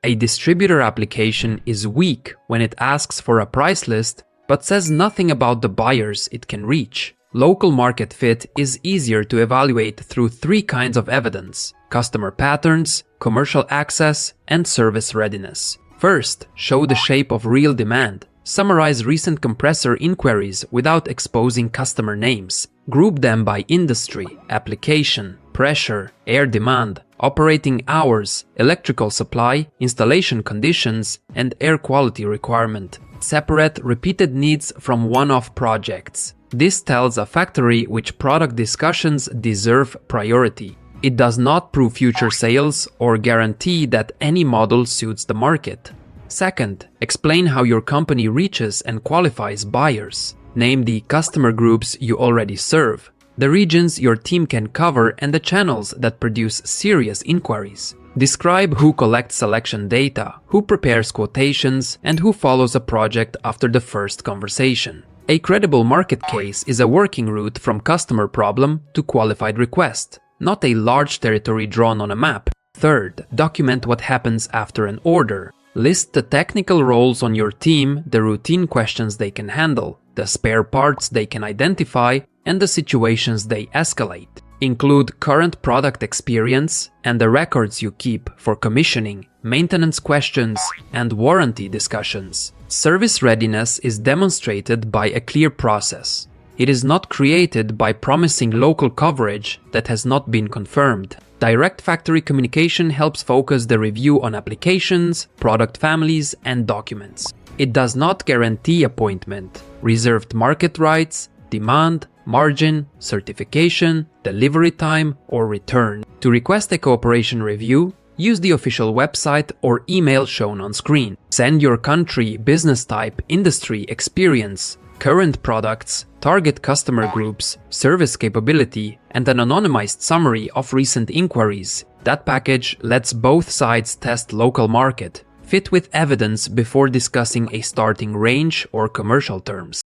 A distributor application is weak when it asks for a price list but says nothing about the buyers it can reach. Local market fit is easier to evaluate through three kinds of evidence: customer patterns, commercial access, and service readiness. First, show the shape of real demand. Summarize recent compressor inquiries without exposing customer names. Group them by industry, application, pressure, air demand, operating hours, electrical supply, installation conditions, and air quality requirement. Separate repeated needs from one-off projects. This tells a factory which product discussions deserve priority. It does not prove future sales or guarantee that any model suits the market. Second, explain how your company reaches and qualifies buyers. Name the customer groups you already serve, the regions your team can cover, and the channels that produce serious inquiries. Describe who collects selection data, who prepares quotations, and who follows a project after the first conversation. A credible market case is a working route from customer problem to qualified request, not a large territory drawn on a map. Third, document what happens after an order. List the technical roles on your team, the routine questions they can handle, the spare parts they can identify, and the situations they escalate. Include current product experience and the records you keep for commissioning, maintenance questions, and warranty discussions. Service readiness is demonstrated by a clear process. It is not created by promising local coverage that has not been confirmed. Direct factory communication helps focus the review on applications, product families, and documents. It does not guarantee appointment, reserved market rights, demand, margin, certification, delivery time, or return. To request a cooperation review, use the official website or email shown on screen. Send your country, business type, industry, experience, current products, target customer groups, service capability, and an anonymized summary of recent inquiries. That package lets both sides test local market fit with evidence before discussing a starting range or commercial terms.